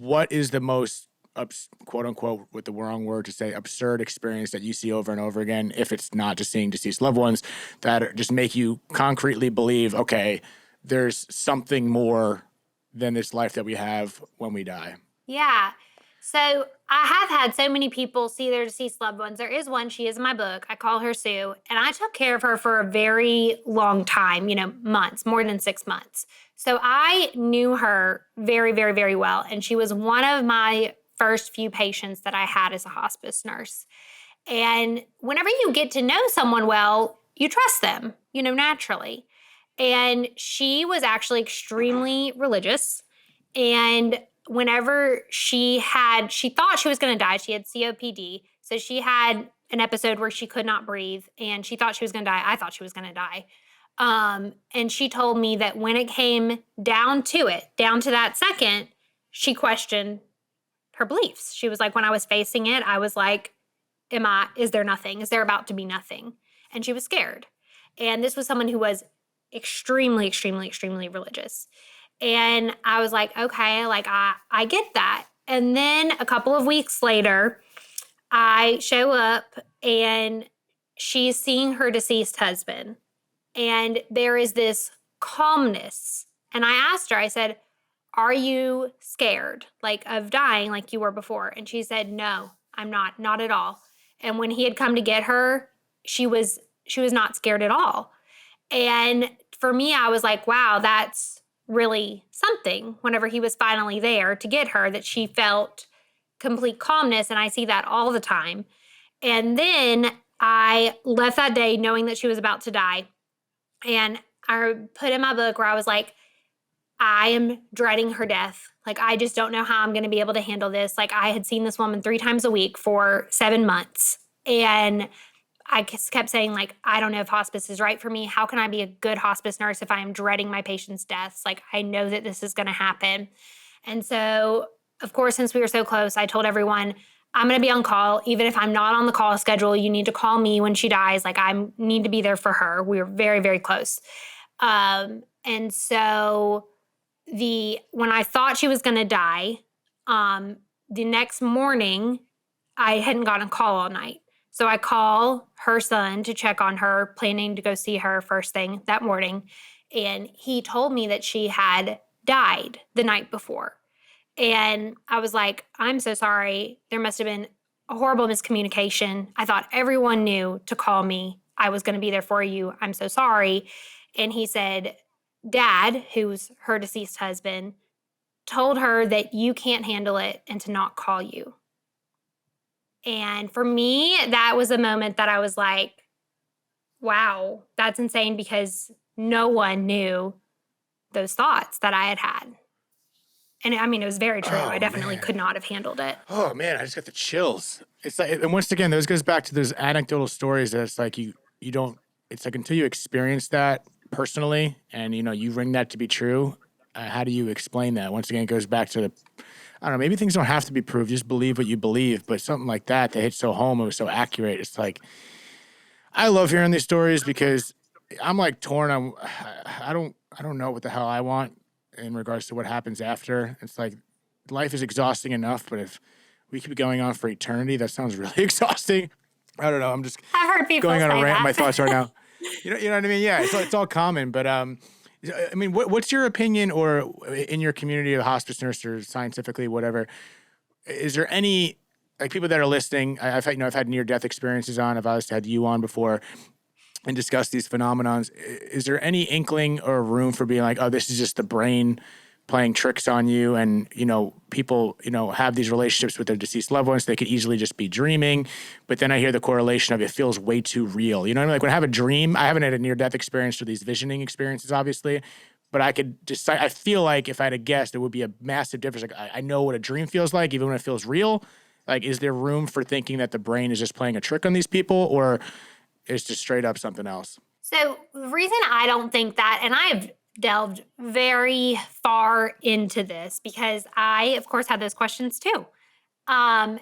what is the most quote unquote, with the wrong word to say, absurd experience that you see over and over again, if it's not just seeing deceased loved ones, that just make you concretely believe, okay, there's something more than this life that we have when we die? Yeah. So I have had so many people see their deceased loved ones. There is one, she is in my book. I call her Sue, and I took care of her for a very long time, months, more than 6 months. So I knew her very, very, very well. And she was one of my first few patients that I had as a hospice nurse. And whenever you get to know someone well, you trust them, naturally. And she was actually extremely religious. And whenever she thought she was going to die, she had COPD. So she had an episode where she could not breathe and she thought she was going to die. I thought she was going to die. And she told me that when it came down to that second, she questioned her beliefs. She was like, when I was facing it, I was like, is there nothing? Is there about to be nothing? And she was scared. And this was someone who was extremely, extremely, extremely religious. And I was like, okay, like I get that. And then a couple of weeks later, I show up and she's seeing her deceased husband. And there is this calmness. And I asked her, I said, are you scared, like, of dying like you were before? And she said, no, I'm not at all. And when he had come to get her, she was not scared at all. And for me, I was like, wow, that's really something. Whenever he was finally there to get her, that she felt complete calmness. And I see that all the time. And then I left that day knowing that she was about to die. And I put in my book where I was like, I am dreading her death. Like, I just don't know how I'm going to be able to handle this. Like, I had seen this woman 3 times a week for 7 months. And I kept saying, like, I don't know if hospice is right for me. How can I be a good hospice nurse if I am dreading my patients' deaths? Like, I know that this is going to happen. And so, of course, since we were so close, I told everyone, I'm going to be on call. Even if I'm not on the call schedule, you need to call me when she dies. Like, I need to be there for her. We were very, very close. And so when I thought she was going to die, the next morning, I hadn't gotten a call all night. So I call her son to check on her, planning to go see her first thing that morning. And he told me that she had died the night before. And I was like, I'm so sorry. There must have been a horrible miscommunication. I thought everyone knew to call me. I was going to be there for you. I'm so sorry. And he said, Dad, who's her deceased husband, told her that you can't handle it and to not call you. And for me, that was a moment that I was like, wow, that's insane, because no one knew those thoughts that I had had. And I mean, it was very true. I definitely could not have handled it. Oh man, I just got the chills. It's like, and once again, this goes back to those anecdotal stories that it's like you don't, it's like until you experience that personally and you ring that to be true, how do you explain that? Once again, it goes back to I don't know, maybe things don't have to be proved, just believe what you believe, but something like that hits so home, it was so accurate. It's like, I love hearing these stories because I'm like torn. I don't know what the hell I want in regards to what happens after. It's like, life is exhausting enough, but if we keep going on for eternity, that sounds really exhausting. I don't know. I'm just I've heard people going on say a rant in that. my thoughts right now. You know what I mean? Yeah, it's all common, but I mean, what's your opinion, or in your community of hospice nurse or scientifically, whatever, is there any, like, people that are listening, I've had near-death experiences on, I've obviously had you on before and discussed these phenomenons. Is there any inkling or room for being like, oh, this is just the brain playing tricks on you, and, people, have these relationships with their deceased loved ones, they could easily just be dreaming, but then I hear the correlation of it feels way too real. You know what I mean? Like, when I have a dream, I haven't had a near-death experience for these visioning experiences, obviously, but I could decide, I feel like if I had to guess, there would be a massive difference. Like, I know what a dream feels like, even when it feels real. Like, is there room for thinking that the brain is just playing a trick on these people, or it's just straight up something else? So the reason I don't think that, and I've delved very far into this because I, of course, had those questions too. And,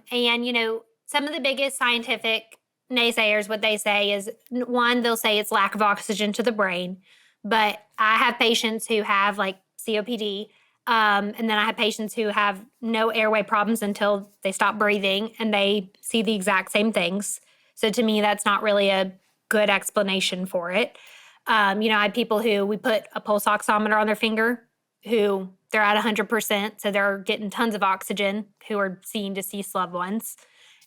some of the biggest scientific naysayers, what they say is, one, they'll say it's lack of oxygen to the brain. But I have patients who have, like, COPD, And then I have patients who have no airway problems until they stop breathing and they see the exact same things. So to me, that's not really a good explanation for it. I had people who we put a pulse oximeter on their finger who they're at 100%. So they're getting tons of oxygen, who are seeing deceased loved ones.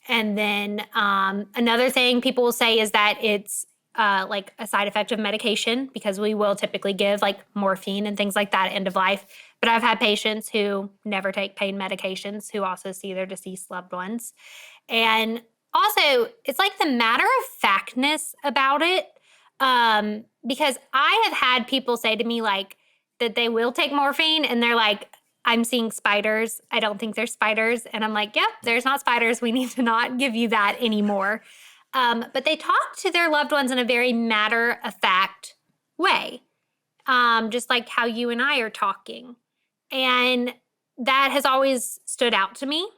And then another thing people will say is that it's like a side effect of medication, because we will typically give like morphine and things like that at end of life. But I've had patients who never take pain medications who also see their deceased loved ones. And also, it's like the matter of factness about it, because I have had people say to me like that they will take morphine and they're like, I'm seeing spiders. I don't think there's spiders. And I'm like, yep, there's not spiders. We need to not give you that anymore. But they talk to their loved ones in a very matter-of-fact way, just like how you and I are talking. And that has always stood out to me.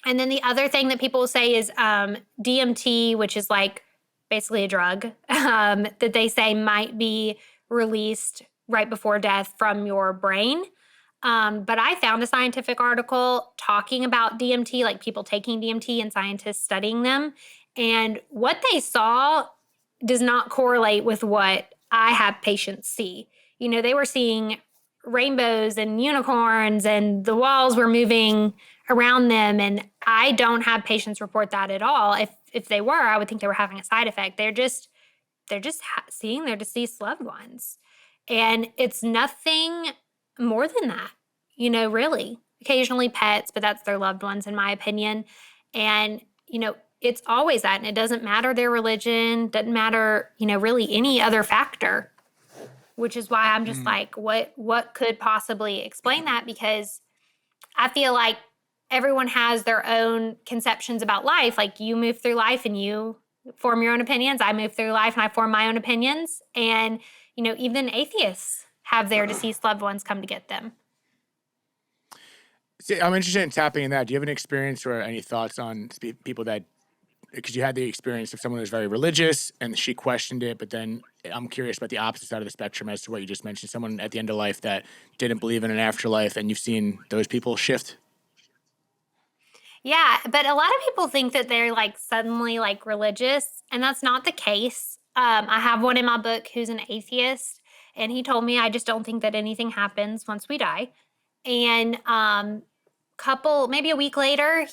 And then the other thing that people will say is DMT, which is like basically a drug, that they say might be released right before death from your brain. But I found a scientific article talking about DMT, like people taking DMT and scientists studying them. And what they saw does not correlate with what I have patients see. They were seeing rainbows and unicorns and the walls were moving around them. And I don't have patients report that at all. If they were, I would think they were having a side effect. They're just seeing their deceased loved ones. And it's nothing more than that, really. Occasionally pets, but that's their loved ones, in my opinion. And, it's always that. And it doesn't matter their religion, doesn't matter, really any other factor, which is why I'm just like, what could possibly explain that? Because I feel like everyone has their own conceptions about life. Like you move through life and you form your own opinions. I move through life and I form my own opinions. And, even atheists have their deceased loved ones come to get them. See, I'm interested in tapping in that. Do you have any experience or any thoughts on people that, because you had the experience of someone who's very religious and she questioned it, but then I'm curious about the opposite side of the spectrum as to what you just mentioned, someone at the end of life that didn't believe in an afterlife, and you've seen those people shift? Yeah, but a lot of people think that they're like suddenly like religious, and that's not the case. I have one in my book who's an atheist, and he told me, I just don't think that anything happens once we die. And maybe a week later,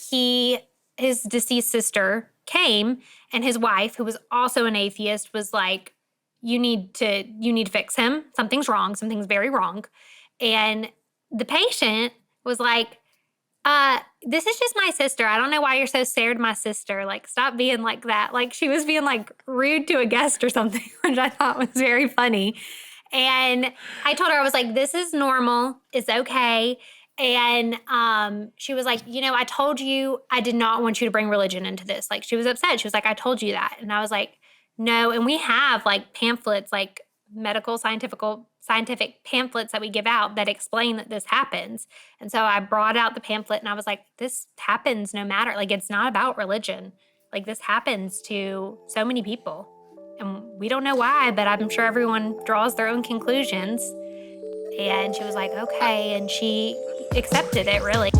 his deceased sister came, and his wife, who was also an atheist, was like, you need to fix him. Something's wrong. Something's very wrong. And the patient was like, this is just my sister. I don't know why you're so scared of my sister. Like, stop being like that. Like, she was being like rude to a guest or something, which I thought was very funny. And I told her, I was like, this is normal. It's okay. And she was like, I told you I did not want you to bring religion into this. Like, she was upset. She was like, I told you that. And I was like, no. And we have like pamphlets, like medical scientific pamphlets that we give out that explain that this happens. And so I brought out the pamphlet and I was like, this happens no matter, like, it's not about religion. Like, this happens to so many people. And we don't know why, but I'm sure everyone draws their own conclusions. And she was like, okay. And she accepted it, really.